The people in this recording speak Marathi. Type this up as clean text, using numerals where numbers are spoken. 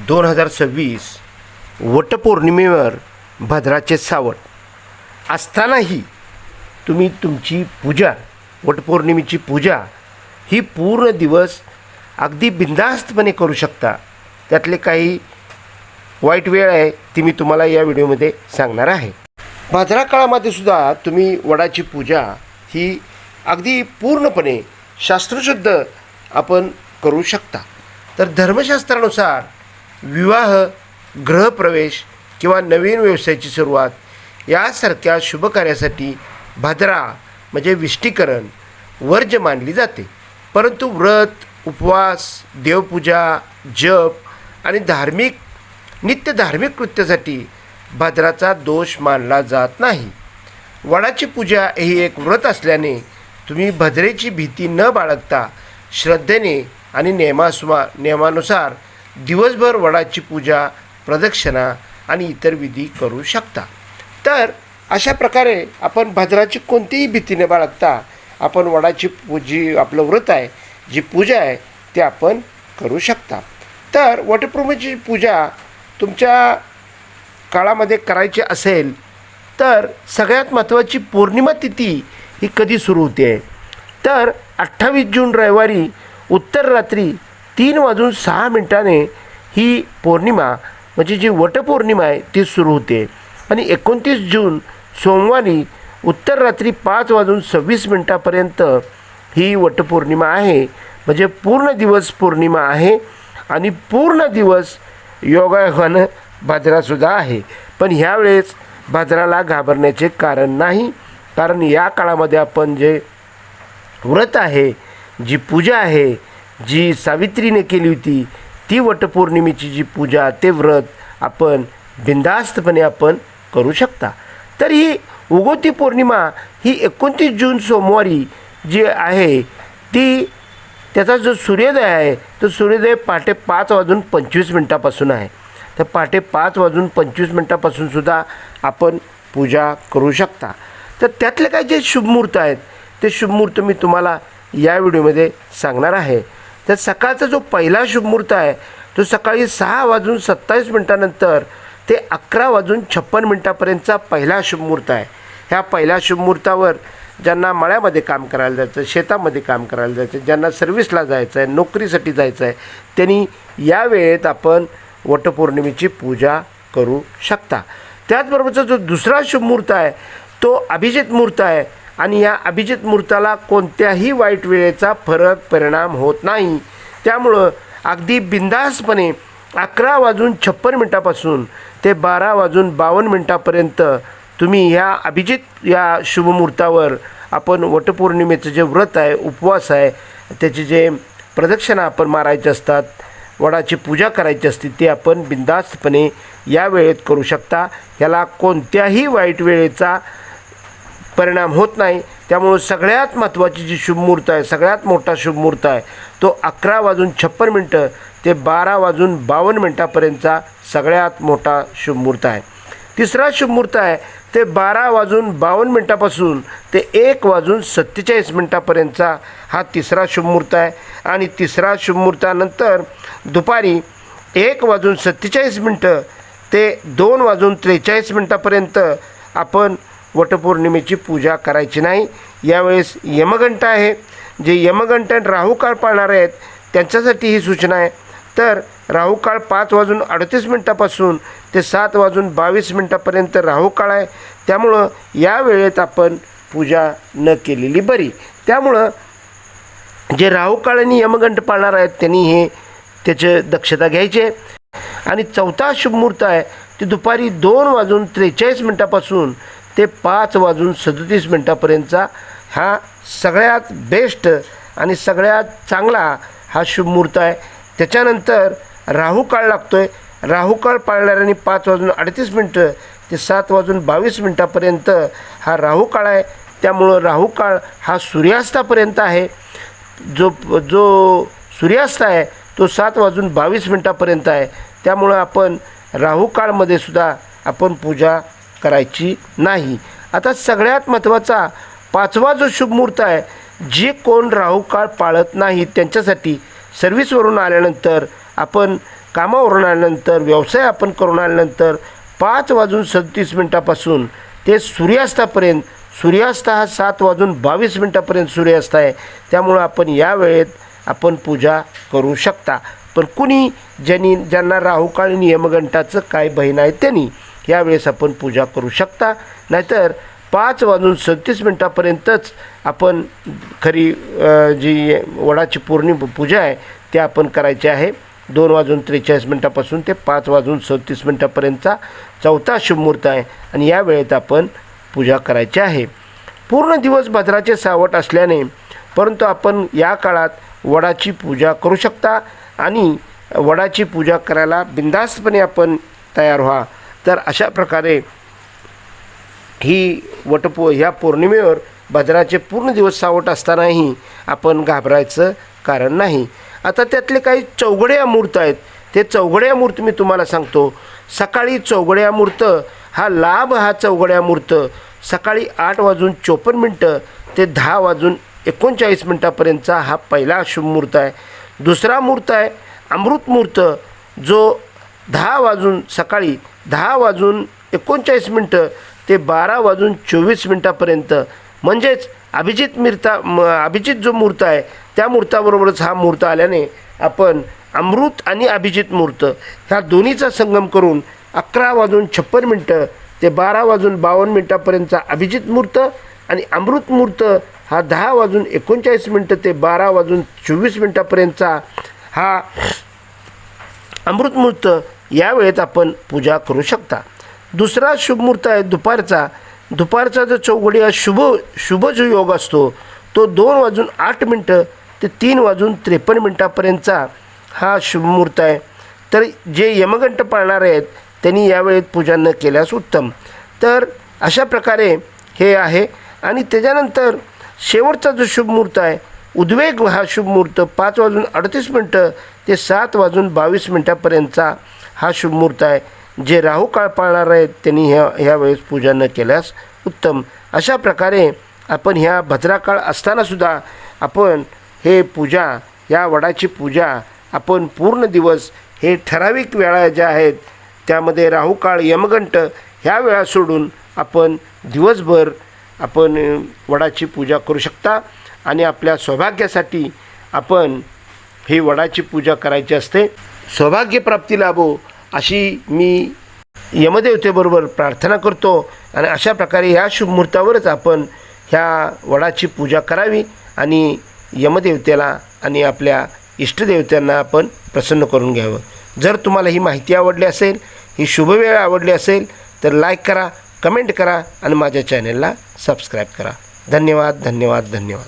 2026 वटपौर्णिमेवर भद्राचे सावट असतानाही तुम्ही तुमची पूजा, वटपौर्णिमेची पूजा ही पूर्ण दिवस अगदी बिनधास्तपणे करू शकता. त्यातले काही वाईट वेळ आहे ती मी तुम्हाला या व्हिडिओमध्ये सांगणार आहे. भाद्रा काळामध्ये सुद्धा तुम्ही वडाची पूजा ही अगदी पूर्णपणे शास्त्रशुद्ध आपण करू शकता. तर धर्मशास्त्रानुसार विवाह, गृहप्रवेश किंवा नवीन व्यवसायाची सुरुवात यासारख्या शुभ कार्यासाठी भाद्रा म्हणजे विष्टीकरण वर्ज्य मानली जाते. परंतु व्रत, उपवास, देवपूजा, जप आणि नित्य धार्मिक कृत्यासाठी भाद्राचा दोष मानला जात नाही. वडाची पूजा ही एक व्रत असल्याने तुम्ही भद्रेची भीती न बाळगता श्रद्धेने आणि नियमानुसार दिवसभर वडाची पूजा, प्रदक्षिणा आणि इतर विधी करू शकता. तर अशा प्रकारे आपण भद्राची कोणतीही भीती न बाळगता आपण वडाची आपलं व्रत आहे, जी पूजा आहे ते आपण करू शकता. तर वटपौर्णिमेची पूजा तुमच्या काळामध्ये करायची असेल तर सगळ्यात महत्त्वाची पौर्णिमा तिथी ही कधी सुरू होते तर 28 जून रविवारी उत्तर रात्री 3:06 ही पौर्णिमा म्हणजे जी वटपौर्णिमा आहे ती सुरू होते आणि 29 जून सोमवारी उत्तर रात्री 5:26 ही वटपौर्णिमा आहे. म्हणजे पूर्ण दिवस पौर्णिमा आहे आणि पूर्ण दिवस योगायोगानं भाद्रासुद्धा आहे. पण ह्यावेळेस भाद्राला घाबरण्याचे कारण नाही, कारण या काळामध्ये आपण जे व्रत आहे, जी पूजा आहे, जी सावित्रीने केली होती ती वटपौर्णिमेची जी पूजा, ते व्रत आपण बिनधास्तपणे आपण करू शकता. तर ही उगवती पौर्णिमा ही 29 जून सोमवारी जी आहे ती त्याचा जो सूर्योदय आहे तो सूर्योदय पहाटे 5:25 आहे. तर पहाटे 5:25 सुद्धा आपण पूजा करू शकता. तर त्यातले काही जे शुभमुहूर्त आहेत ते शुभमुहूर्त मी तुम्हाला या व्हिडिओमध्ये सांगणार आहे. तर सकाळचा जो पहिला शुभमुहूर्त आहे तो सकाळी 6:27 ते 11:56 पहिला शुभमुहूर्त आहे. ह्या पहिल्या शुभमुहूर्तावर ज्यांना मळ्यामध्ये काम करायला जायचं, शेतामध्ये काम करायला जायचं, ज्यांना सर्व्हिसला जायचं आहे, नोकरीसाठी जायचं आहे, त्यांनी या वेळेत आपण वटपौर्णिमेची पूजा करू शकता. त्याचबरोबरचा जो दुसरा शुभमुहूर्त आहे तो अभिजित मुहूर्त आहे आणि या अभिजित मुहूर्ताला कोणत्याही वाईट वेळेचा परिणाम होत नाही. त्यामुळं अगदी बिनधास्तपणे 11:56 ते 12:52 तुम्ही ह्या अभिजित या शुभमुहूर्तावर आपण वटपौर्णिमेचं जे व्रत आहे, उपवास आहे, त्याचे जे प्रदक्षिणा आपण मारायचे असतात, वडाची पूजा करायची असते ते आपण बिनधास्तपणे या वेळेत करू शकता. ह्याला कोणत्याही वाईट वेळेचा परिणाम होत नाही. त्यामुळं सगळ्यात महत्त्वाची जी शुभमुहूर्त आहे, सगळ्यात मोठा शुभमुहूर्त आहे तो 11:56 ते 12:52 सगळ्यात मोठा शुभमुहूर्त आहे. तिसरा शुभमुहूर्त आहे ते 12:52 ते 1:47 हा तिसरा शुभमुहूर्त आहे. आणि तिसरा शुभमुहूर्तानंतर दुपारी 1:47 ते 2:43 आपण वटपौर्णिमेची पूजा करायची नाही. यावेळेस यमघंट आहे, जे यमघंट राहुकाळ पाळणार आहेत त्यांच्यासाठी ही सूचना आहे. तर राहुकाळ 5:38 ते 7:22 राहुकाळ आहे. त्यामुळं या वेळेत आपण पूजा न केलेली बरी. त्यामुळं जे राहुकाळ आणि यमघंट पाळणार आहेत त्यांनी त्याचे दक्षता घ्यायचे. आणि चौथा शुभमुहूर्त आहे ते दुपारी 2:43 ते 5:37 हा सगळ्यात बेस्ट आणि सगळ्यात चांगला हा शुभमुहूर्त आहे. त्याच्यानंतर राहुकाळ लागतो आहे. राहुकाळ पाळणाऱ्यांनी 5:38 ते 7:22 हा राहुकाळ आहे. त्यामुळं राहुकाळ हा सूर्यास्तापर्यंत आहे. जो सूर्यास्त आहे तो 7:22 आहे. त्यामुळं आपण राहुकाळमध्ये सुद्धा आपण पूजा करायची नाही. आता सगळ्यात महत्त्वाचा 5वा जो शुभमुहूर्त आहे, जे कोण राहुकाळ पाळत नाही त्यांच्यासाठी सर्व्हिसवरून आल्यानंतर आपण कामावरून आल्यानंतर, व्यवसाय आपण करून आल्यानंतर 5:37 ते सूर्यास्तापर्यंत, सूर्यास्त हा 7:22 सूर्यास्त आहे, त्यामुळं आपण या वेळेत आपण पूजा करू शकता. पण कुणी ज्यांना राहुकाळी यमगंटाचं काय बहीण आहे त्यांनी यावेळेस आपण पूजा करू शकता. नाहीतर 5:37 आपण खरी जी वडाची पौर्णिमा पूजा आहे ते आपण करायची आहे. 2:43 ते 5:37 चौथा शुभमुहूर्त आहे आणि या वेळेत आपण पूजा करायची आहे. पूर्ण दिवस भद्राचे सावट असल्याने परंतु आपण या काळात वडाची पूजा करू शकता आणि वडाची पूजा करायला बिनधास्तपणे आपण तयार व्हा. तर अशा प्रकारे ही ह्या पौर्णिमेवर भद्राचे पूर्ण दिवस सावट असतानाही आपण घाबरायचं कारण नाही. आता त्यातले काही चौघडे मुहूर्त आहेत, ते चौघडे मुहूर्त मी तुम्हाला सांगतो. सकाळी चौघडे मुहूर्त हा लाभ, हा चौघडे मुहूर्त सकाळी 8:54 ते 10:39 हा पहिला शुभ मुहूर्त आहे. दुसरा मुहूर्त आहे अमृत मुहूर्त, जो सकाळी 10:39 ते 12:24 म्हणजेच अभिजित जो मुहूर्त आहे त्या मुहूर्ताबरोबरच हा मुहूर्त आल्याने आपण अमृत आणि अभिजित मुहूर्त ह्या दोन्हीचा संगम करून 11:56 ते 12:52 अभिजित मुहूर्त आणि अमृत मुहूर्त हा 10:39 ते 12:24 हा अमृत मुहूर्त या वेळेत आपण पूजा करू शकता. दुसरा शुभ मुहूर्त आहे दुपारचा जो चौघडी शुभ जो योग असतो तो 2:08 ते 3:53 हा शुभ मुहूर्त आहे. तर जे यमगंट पाळणार आहेत त्यांनी यावेळेत पूजा न केल्यास उत्तम. तर अशा प्रकारे हे आहे. आणि त्याच्यानंतर शेवटचा जो शुभ मुहूर्त आहे उद्वेग, हा शुभ मुहूर्त 5:38 ते 7:22 हा शुभ मुहूर्त आहे. जे राहू काळ पाळणार आहेत त्यांनी ह्या वेळेस पूजा न केल्यास उत्तम. अशा प्रकारे आपण ह्या भद्राकाळ असतानासुद्धा आपण हे पूजा, या वडाची पूजा आपण पूर्ण दिवस, हे ठराविक वेळा ज्या आहेत त्यामध्ये राहुकाळ, यमगंट ह्या वेळा सोडून आपण दिवसभर आपण वडाची पूजा करू शकता. आणि आपल्या सौभाग्यासाठी आपण ही वडाची पूजा करायची असते. सौभाग्यप्राप्ती लाभो अशी मी यमदेवतेबरोबर प्रार्थना करतो. आणि अशा प्रकारे ह्या शुभ मुहूर्तावरच आपण ह्या वडाची पूजा करावी आणि यमदेवतेला आणि आपल्या इष्टदेवत्यांना आपण प्रसन्न करून घ्यावं. जर तुम्हाला ही माहिती आवडली असेल, ही शुभवेळ आवडली असेल तर लाईक करा, कमेंट करा आणि माझ्या चॅनलला सबस्क्राईब करा. धन्यवाद.